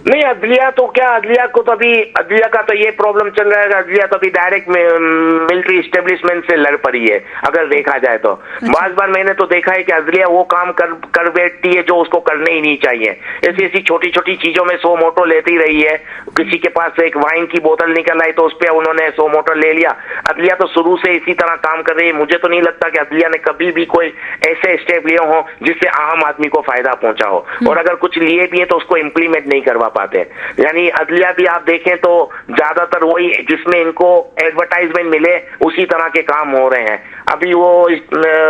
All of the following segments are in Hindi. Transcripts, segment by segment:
नहीं, अदलिया तो क्या, अदलिया को तो अभी, अदलिया का तो ये प्रॉब्लम चल रहा है, अदलिया तो अभी डायरेक्ट मिलिट्री एस्टेब्लिशमेंट से लड़ पड़ी है अगर देखा जाए तो। बार बार मैंने तो देखा है कि अदलिया वो काम कर बैठती है जो उसको करने ही नहीं चाहिए। ऐसी ऐसी छोटी छोटी चीजों में सो मोटो लेती रही है। किसी के पास एक वाइन की बोतल निकल आई तो उस पर उन्होंने सो मोटो ले लिया। अदलिया तो शुरू से इसी तरह काम कर रही है। मुझे तो नहीं लगता कि अदलिया ने कभी भी कोई ऐसे स्टेप लिए हो जिससे आम आदमी को फायदा पहुंचा हो, और अगर कुछ लिए भी है तो उसको इम्प्लीमेंट नहीं करवा पाते। यानी अदलिया भी आप देखें तो ज्यादातर वही जिसमें इनको एडवर्टाइजमेंट मिले उसी तरह के काम हो रहे हैं। अभी वो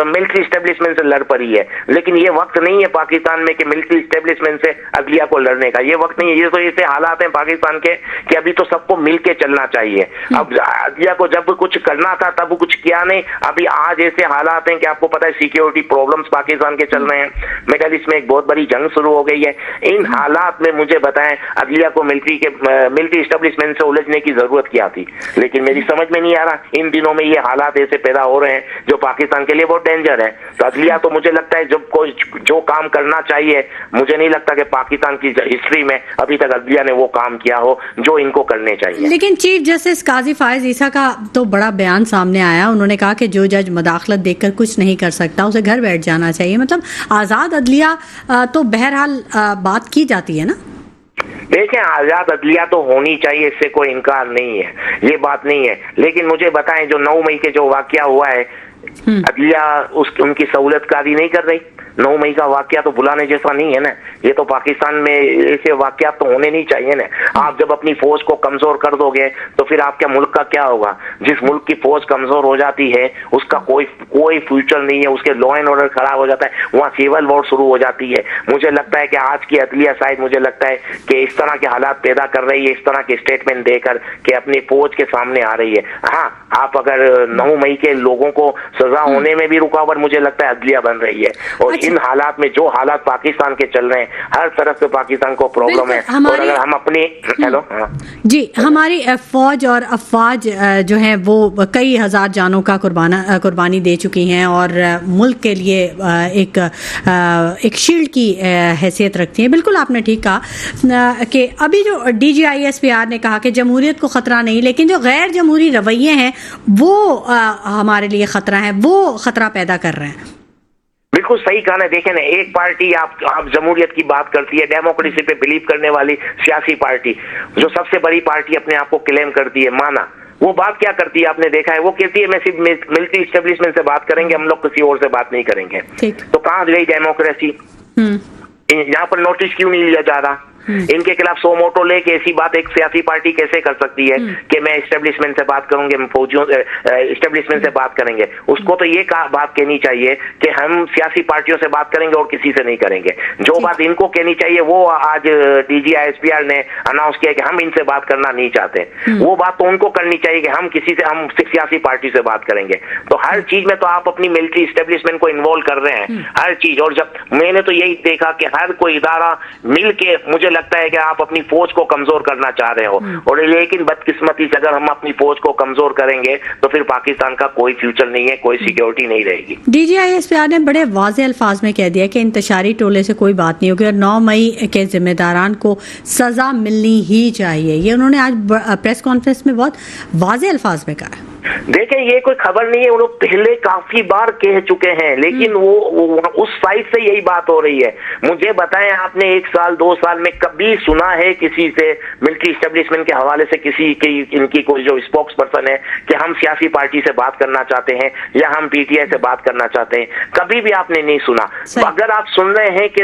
मिलिट्री एस्टेब्लिशमेंट से लड़ पड़ी है, लेकिन ये वक्त नहीं है पाकिस्तान में कि मिलिट्री एस्टेब्लिशमेंट से अदलिया को लड़ने का, ये वक्त नहीं है। ये तो ऐसे हालात हैं पाकिस्तान के कि अभी तो सबको मिलके चलना चाहिए। अब अदलिया को जब कुछ करना था तब कुछ किया नहीं। अभी आज ऐसे हालात हैं कि आपको पता है सिक्योरिटी प्रॉब्लम्स पाकिस्तान के चल रहे हैं, मिडल ईस्ट में एक बहुत बड़ी जंग शुरू हो गई है। इन हालात में मुझे बताएं अदलिया को मिलिट्री एस्टेब्लिशमेंट से उलझने की जरूरत क्या थी? लेकिन मेरी समझ में नहीं आ रहा, इन दिनों में ये हालात ऐसे पैदा हो रहे हैं जो पाकिस्तान के लिए बहुत डेंजर है। तो अदलिया तो मुझे लगता है जब कोई जो काम करना चाहिए, मुझे नहीं लगता कि पाकिस्तान की हिस्ट्री में अभी तक अदलिया ने वो काम किया हो जो इनको करने चाहिए। लेकिन चीफ जस्टिस काजी फायज ईसा का तो बड़ा बयान सामने आया, उन्होंने कहा कि जो जज मदाखलत देखकर कुछ नहीं कर सकता उसे घर बैठ जाना चाहिए। मतलब आजाद अदलिया तो बहरहाल बात की जाती है ना। देखें, आजाद अदलिया तो होनी चाहिए, इससे कोई इनकार नहीं है, ये बात नहीं है। लेकिन मुझे बताएं जो 9 मई के जो वाकया हुआ है, अदलिया उनकी सहूलतकारी नहीं कर रही। 9 मई का वाकया तो बुलाने जैसा नहीं है ना। ये तो पाकिस्तान में ऐसे वाकया तो होने नहीं चाहिए ना। आप जब अपनी फौज को कमजोर कर दोगे तो फिर आपके मुल्क का क्या होगा? जिस मुल्क की फौज कमजोर हो जाती है उसका कोई फ्यूचर नहीं है, उसके लॉ एंड ऑर्डर खराब हो जाता है, वहाँ सिविल वॉर शुरू हो जाती है। मुझे लगता है कि आज की अदलिया शायद मुझे लगता है कि इस तरह के हालात पैदा कर रही है, इस तरह के स्टेटमेंट देकर कि अपनी फौज के सामने आ रही है। हाँ, आप अगर 9 मई के लोगों को सजा होने में भी रुकावट मुझे लगता है अदलिया बन रही है। और इन हालात में जो हालात पाकिस्तान के चल रहे हैं, हर तरफ से पाकिस्तान को प्रॉब्लम है। और अगर हम अपनी जी, हमारी फौज और अफवाज जो है वो कई हजार जानों का कुर्बानी दे चुकी हैं और मुल्क के लिए एक शील्ड की हैसियत रखती हैं। बिल्कुल आपने ठीक कहा कि अभी जो DGISPR ने कहा कि जमहूरियत को खतरा नहीं, लेकिन जो गैर जमहूरी रवैये हैं वो हमारे लिए खतरा है, वो खतरा पैदा कर रहे हैं। बिल्कुल सही कहा ना। देखें ना, एक पार्टी आप जमहूरियत की बात करती है, डेमोक्रेसी पे बिलीव करने वाली सियासी पार्टी जो सबसे बड़ी पार्टी अपने आप को क्लेम करती है, माना, वो बात क्या करती है आपने देखा है? वो कहती है मैं सिर्फ मिलिट्री एस्टेब्लिशमेंट से बात करेंगे, हम लोग किसी और से बात नहीं करेंगे। तो कहाँ गई डेमोक्रेसी? यहाँ पर नोटिस क्यों नहीं लिया जा रहा? इनके खिलाफ सो मोटो लेके ऐसी बात एक सियासी पार्टी कैसे कर सकती है कि मैं एस्टेब्लिशमेंट से बात करूंगे, हम फौजियों एस्टेब्लिशमेंट से बात करेंगे? उसको तो ये बात कहनी चाहिए कि हम सियासी पार्टियों से बात करेंगे और किसी से नहीं करेंगे। जो बात इनको कहनी चाहिए वो आज DGISPR ने अनाउंस किया कि हम इनसे बात करना नहीं चाहते। वो बात तो उनको करनी चाहिए कि हम सियासी पार्टी से बात करेंगे। तो हर चीज में तो आप अपनी मिलिट्री एस्टेब्लिशमेंट को इन्वॉल्व कर रहे हैं, हर चीज। और जब मैंने तो यही देखा कि हर कोई इदारा मिल के, मुझे लगता है कि आप अपनी फौज को कमजोर करना चाह रहे हो, और लेकिन बदकिस्मती से अगर हम अपनी फौज को कमजोर करेंगे तो फिर पाकिस्तान का कोई फ्यूचर नहीं है, कोई सिक्योरिटी नहीं रहेगी। DGISPR ने बड़े वाज़ेह अल्फाज में कह दिया कि इंतशारी टोले से कोई बात नहीं होगी और 9 मई के जिम्मेदारान को सजा मिलनी ही चाहिए। ये उन्होंने आज प्रेस कॉन्फ्रेंस में बहुत वाज़ेह अल्फाज में कहा। देखें, ये कोई खबर नहीं है, वो लोग पहले काफी बार कह चुके हैं, लेकिन वो उस साइड से यही बात हो रही है। मुझे बताएं, आपने 1 साल 2 साल में कभी सुना है किसी से मिलिट्री एस्टेब्लिशमेंट के हवाले से किसी की इनकी कोई जो स्पोक्स पर्सन है कि हम सियासी पार्टी से बात करना चाहते हैं या हम PTI से बात करना चाहते हैं? कभी भी आपने नहीं सुना। अगर आप सुन रहे हैं कि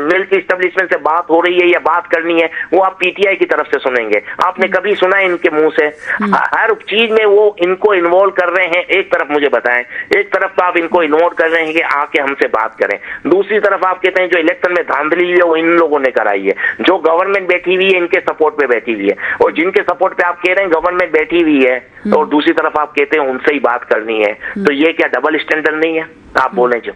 मिलिट्री एस्टेब्लिशमेंट से बात हो रही है या बात करनी है, वो आप PTI की तरफ से सुनेंगे। आपने कभी सुना है इनके मुंह से? हर चीज में वो इनको इन्वॉल्व कर रहे हैं। एक तरफ मुझे बताएं, एक तरफ तो आप इनको इन्वॉल्व कर रहे हैं कि आके हमसे बात करें, दूसरी तरफ आप कहते हैं जो इलेक्शन में धांधली है वो इन लोगों ने कराई है, जो गवर्नमेंट बैठी हुई है इनके सपोर्ट पे बैठी हुई है, और जिनके सपोर्ट पे आप कह रहे हैं गवर्नमेंट बैठी हुई है और दूसरी तरफ आप कहते हैं उनसे ही बात करनी है। तो ये क्या डबल स्टैंडर्ड नहीं है? आप बोलें जो